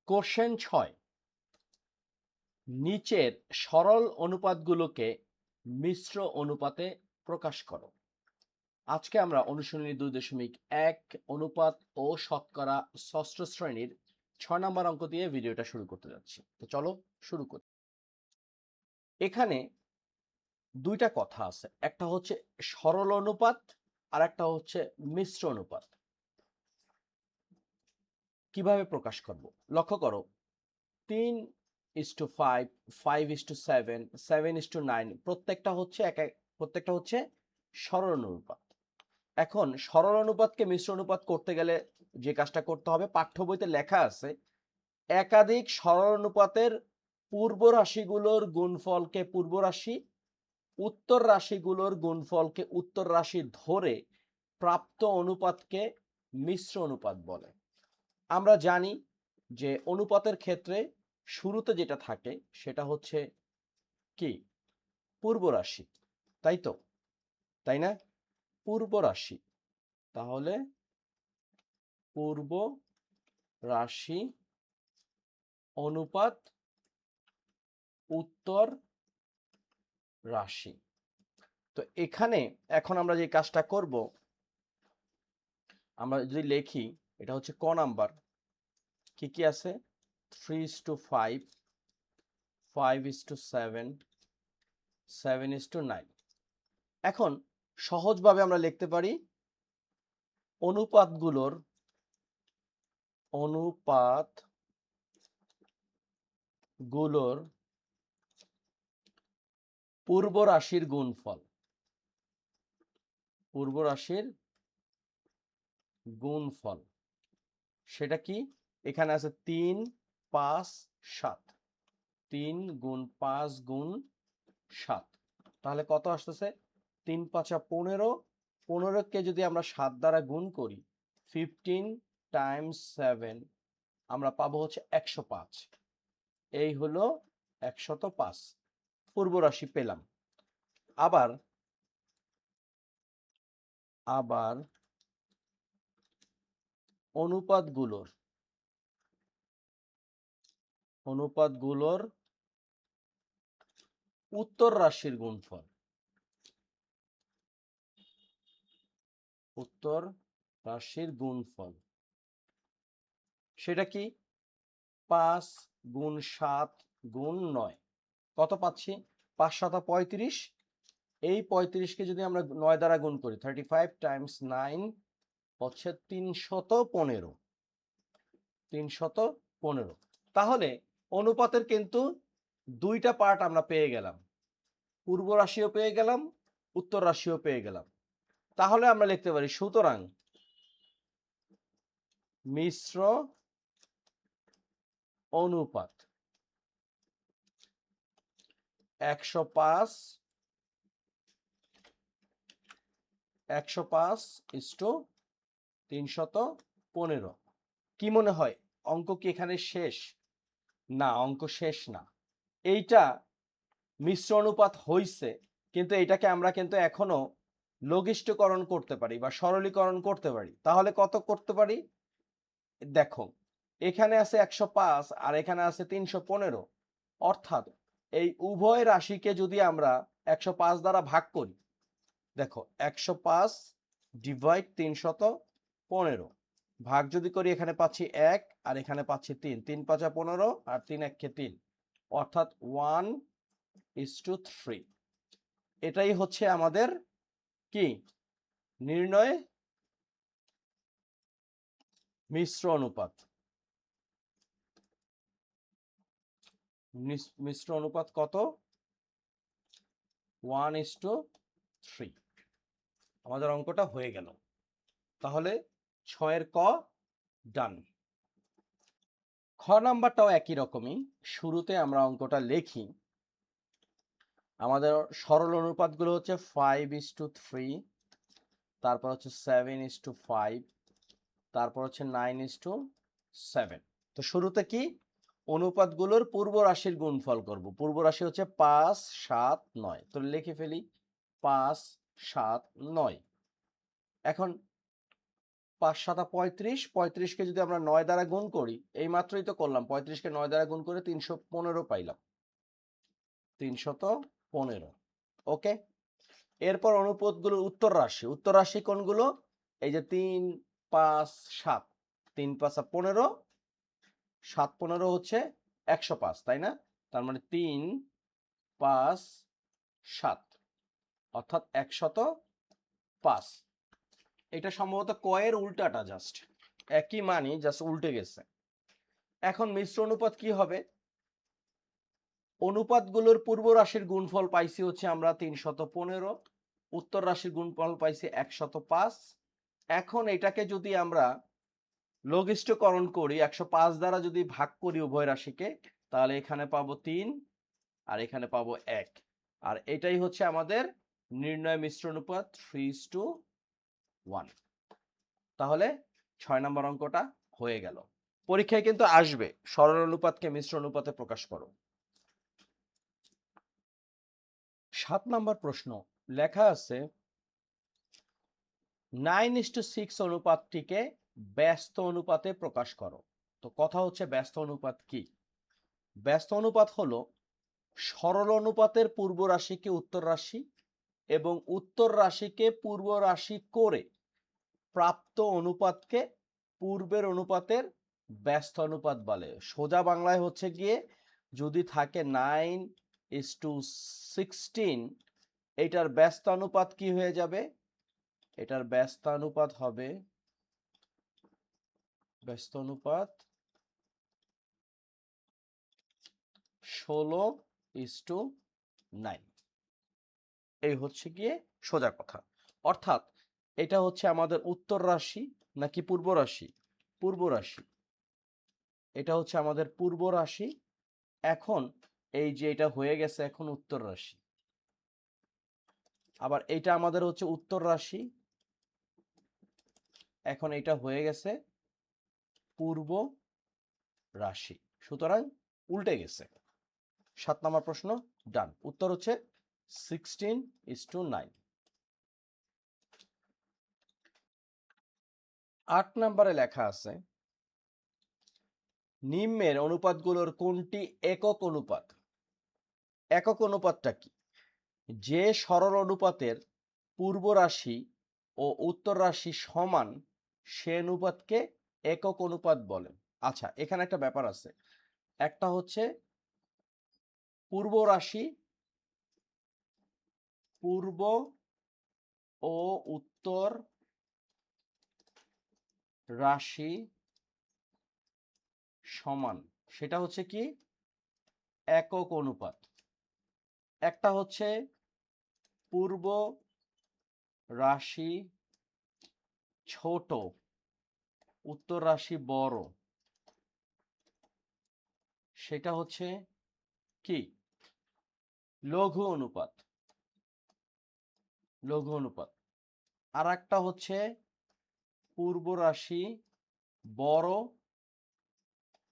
Question 6, নিচের সরল অনুপাতগুলোকে মিশ্র অনুপাতে প্রকাশ করো। আজকে আমরা অনুশীলনী 2.1 অনুপাত ও শতকরা ষষ্ঠ শ্রেণীর 6 নম্বর অঙ্ক দিয়ে ভিডিওটা শুরু করতে যাচ্ছি। তো চলো শুরু করি। এখানে দুইটা কথা আছে, একটা হচ্ছে সরল অনুপাত আর একটা হচ্ছে মিশ্র অনুপাত। কিভাবে প্রকাশ করব? লক্ষ্য করো, 3:5, 5:7, 7:9 প্রত্যেকটা হচ্ছে সরল অনুপাত। এখন সরল অনুপাতকে মিশ্র অনুপাত করতে গেলে যে কাজটা করতে হবে, পাঠ্য বইতে লেখা আছে একাধিক সরল অনুপাতের পূর্ব রাশিগুলোর গুণফলকে পূর্ব রাশি, উত্তর রাশিগুলোর গুণফলকে উত্তর রাশি ধরে প্রাপ্ত অনুপাতকে মিশ্র অনুপাত বলে। আমরা জানি যে অনুপাতের ক্ষেত্রে শুরুতে যেটা থাকে সেটা হচ্ছে কি? পূর্ব রাশি, তাই তো? তাই না? পূর্ব রাশি। তাহলে পূর্ব রাশি অনুপাত উত্তর রাশি। তো এখানে এখন আমরা যে কাজটা করব, আমরা যদি লিখি, এটা হচ্ছে ক নাম্বার। কি কি আছে? 3:5, 5:7, 7:9। এখন সহজভাবে আমরা লিখতে পারি অনুপাতগুলোর পূর্ব রাশির গুণফল। পূর্ব রাশির গুণফল সেটা কি? এখানে আছে 3, 5, 7। 3 গুণ 5 গুণ 7, তাহলে কত আসতেছে? 3 5 15। 15কে যদি আমরা 7 দ্বারা গুণ করি, 15 টাইমস 7, আমরা পাবো হচ্ছে 105। এই হলো 105 পূর্ব রাশি পেলাম। আবার আবার অনুপাতগুলোর উত্তর রাশির গুণফল। উত্তর রাশির গুণফল সেটা কি? 5 গুণ 7 গুণ 9। কত পাচ্ছি? 5 7 35। এই 35কে যদি আমরা 9 দ্বারা গুণ করি, 35 টাইমস 9 হচ্ছে 315। 315। তাহলে অনুপাতের কিন্তু দুইটা পার্ট আমরা পেয়ে গেলাম, পূর্ব রাশিও পেয়ে গেলাম, উত্তর রাশিও পেয়ে গেলাম। তাহলে আমরা লিখতে পারি, সুতরাং মিশ্র অনুপাত 105:315। কি মনে হয় অঙ্ক কি এখানে শেষ? না, অঙ্ক শেষ না। এইটা মিশ্র অনুপাত হইছে, কিন্তু এটাকে আমরা কিন্তু এখনো লঘিষ্ঠকরণ করতে পারি বা সরলীকরণ করতে পারি। তাহলে কত করতে পারি? দেখো, এখানে আছে 105 আর এখানে আছে 315। অর্থাৎ এই উভয় রাশিকে যদি আমরা 105 দ্বারা ভাগ করি, দেখো 105 ডিভাইড 315, ভাগ যদি করি এখানে পাচ্ছি 1 আর এখানে পাচ্ছি 3। 3 5 15 আর 3 1 3, অর্থাৎ 1:3। এটাই হচ্ছে আমাদের কি? নির্ণয় মিশ্র অনুপাত। মিশ্র অনুপাত কত? 1:3। আমাদের অঙ্কটা হয়ে গেল। তাহলে 6 ক ডান। খ নাম্বারটাও একই রকমই। শুরুতে আমরা অঙ্কটা লিখি। আমাদের সরল অনুপাতগুলো হচ্ছে 5:3, তারপর হচ্ছে 7:5, তারপর হচ্ছে 9:7। তো শুরুতে কি? অনুপাতগুলোর পূর্ব রাশির গুণফল করব। পূর্ব রাশি হচ্ছে 5 7 9। তো লিখে ফেলি 5 7 9। এখন 5 7 35, 35কে যদি আমরা 9 দ্বারা গুণ করি, এই মাত্রই তো করলাম, 35কে 9 দ্বারা গুণ করে 315 পাইলাম, 315। ওকে, এরপর অনুপাতগুলোর উত্তর রাশি কোনগুলো? এই যে 3 5 7, 3 5 15, 7 15 হচ্ছে 105, তাই না? তার মানে 3 5 7 অর্থাৎ 105। এটা সম্ভবত কয়ের উল্টাটা, জাস্ট একই মানই, জাস্ট উল্টে গেছে। এখন মিশ্র অনুপাত কি হবে? অনুপাতগুলোর পূর্ব রাশির গুণফল পাইছি হচ্ছে আমরা 315, উত্তর রাশির গুণফল পাইছি 105। এখন এটাকে যদি আমরা লঘিষ্ঠকরণ করি, 105 দ্বারা যদি ভাগ করি উভয় রাশিকে, তাহলে এখানে পাবো 3 আর এখানে পাবো 1, আর এটাই হচ্ছে আমাদের নির্ণয় মিশ্র অনুপাত 3:1। তাহলে 6 নম্বর অঙ্কটা হয়ে গেল। পরীক্ষায় কিন্তু আসবে সরল অনুপাতকে মিশ্র অনুপাতে প্রকাশ করো। 7 নম্বর প্রশ্ন লেখা আছে 9:6 অনুপাতটিকে ব্যস্ত অনুপাতে প্রকাশ করো। তো কথা হচ্ছে ব্যস্ত অনুপাত কি? ব্যস্ত অনুপাত হলো সরল অনুপাতের পূর্ব রাশিকে উত্তর রাশি এবং উত্তর রাশিকে পূর্ব রাশি করে প্রাপ্ত অনুপাতকে পূর্বের অনুপাতের ব্যস্ত অনুপাত বলে। সোজা বাংলায় হচ্ছে গিয়ে যদি থাকে 9:16, এটার ব্যস্ত অনুপাত কি হয়ে যাবে? এটার ব্যস্ত অনুপাত হবে ব্যস্ত অনুপাত 16:9। এই হচ্ছে গিয়ে সোজা কথা। অর্থাৎ এটা হচ্ছে আমাদের উত্তর রাশি নাকি পূর্ব রাশি? পূর্ব রাশি। এটা হচ্ছে আমাদের পূর্ব রাশি। এখন এই যে এটা হয়ে গেছে এখন উত্তর রাশি, আবার এটা আমাদের হচ্ছে উত্তর রাশি, এখন এটা হয়ে গেছে পূর্ব রাশি, সুতরাং উল্টে গেছে। 7 নম্বর প্রশ্ন ডান, উত্তর হচ্ছে 16:9। 8 নম্বরে লেখা আছে নিম্নের অনুপাতগুলোর কোনটি একক অনুপাত? একক অনুপাতটা কি? যে সরল অনুপাতের পূর্ব রাশি ও উত্তর রাশি সমান সে অনুপাতকে একক অনুপাত বলে। আচ্ছা, এখানে একটা ব্যাপার আছে, একটা হচ্ছে পূর্ব রাশি, পূর্ব ও উত্তর রাশি সমান, সেটা হচ্ছে কি একক অনুপাত। একটা হচ্ছে পূর্ব রাশি ছোট, উত্তর রাশি বড়, সেটা হচ্ছে কি লঘু অনুপাত। লঘু অনুপাত। আর একটা হচ্ছে পূর্ব রাশি বড়,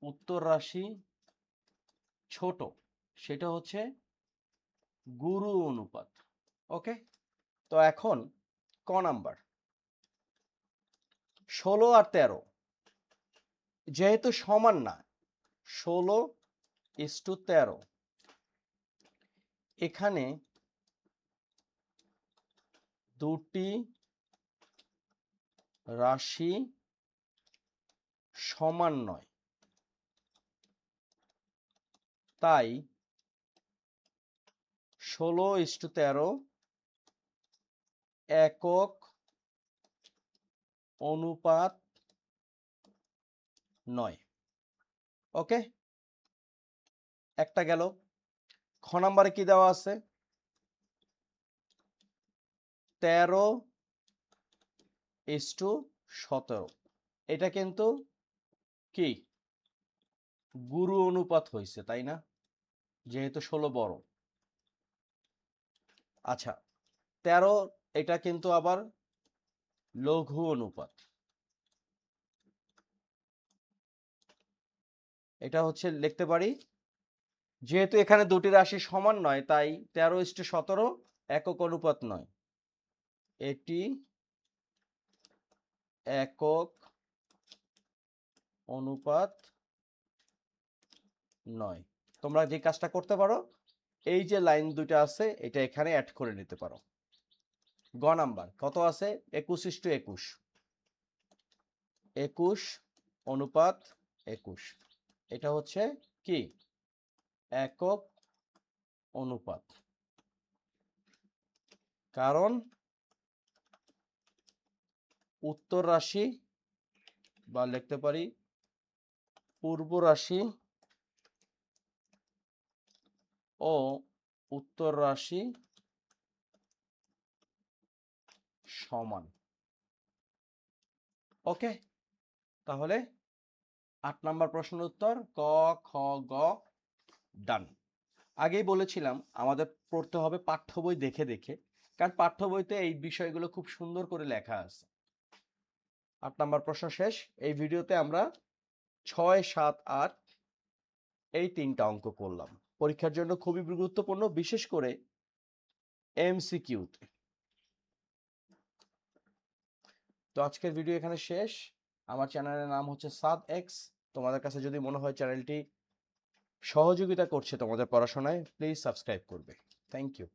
উত্তর রাশি ছোট, সেটা হচ্ছে গুরু অনুপাত। ওকে, তো এখন ক নাম্বার 16 আর 13 যেহেতু সমান না, 16:13, এখানে দুটি রাশি সমান নয়, তাই 16:13 একক অনুপাত নয়। ওকে, একটা গেল। খ নাম্বারে কি দেওয়া আছে? 13:17, এটা কিন্তু কি গুরু অনুপাত হয়েছে, তাই না? যেহেতু 16 বড়। আচ্ছা, 13 এটা কিন্তু আবার লঘু অনুপাত। এটা হচ্ছে লিখতে পারি, যেহেতু এখানে দুটি রাশি সমান নয়, তাই 13:17 একক অনুপাত নয়, এটি একক অনুপাত 9। তোমরা যে কাজটা করতে পারো, এই যে লাইন দুইটা আছে এটা এখানে অ্যাড করে নিতে পারো। গ নাম্বার কত আছে? 21:21, 21 অনুপাত 21। এটা হচ্ছে কি? একক অনুপাত। কারণ উত্তর রাশি বা লিখতে পারি পূর্ব রাশি ও উত্তর রাশি সমান। ওকে, তাহলে 8 নাম্বার প্রশ্নের উত্তর ক, খ, গ ডান। আগেই বলেছিলাম আমাদের পড়তে হবে পাঠ্য বই দেখে দেখে, কারণ পাঠ্য বইতে এই বিষয়গুলো খুব সুন্দর করে লেখা আছে। 8 নাম্বার প্রশ্ন শেষ। এই ভিডিওতে আমরা 6, 7, 8 এই 3টা অঙ্ক করলাম। পরীক্ষার জন্য খুবই গুরুত্বপূর্ণ, বিশেষ করে এমসিকিউতে। তো আজকের ভিডিও এখানে শেষ। আমার চ্যানেলের নাম হচ্ছে সাদ এক্স। তোমাদের কাছে যদি মনে হয় চ্যানেলটি সহযোগিতা করছে তোমাদের পড়াশোনায়, প্লিজ সাবস্ক্রাইব করবে। Thank you.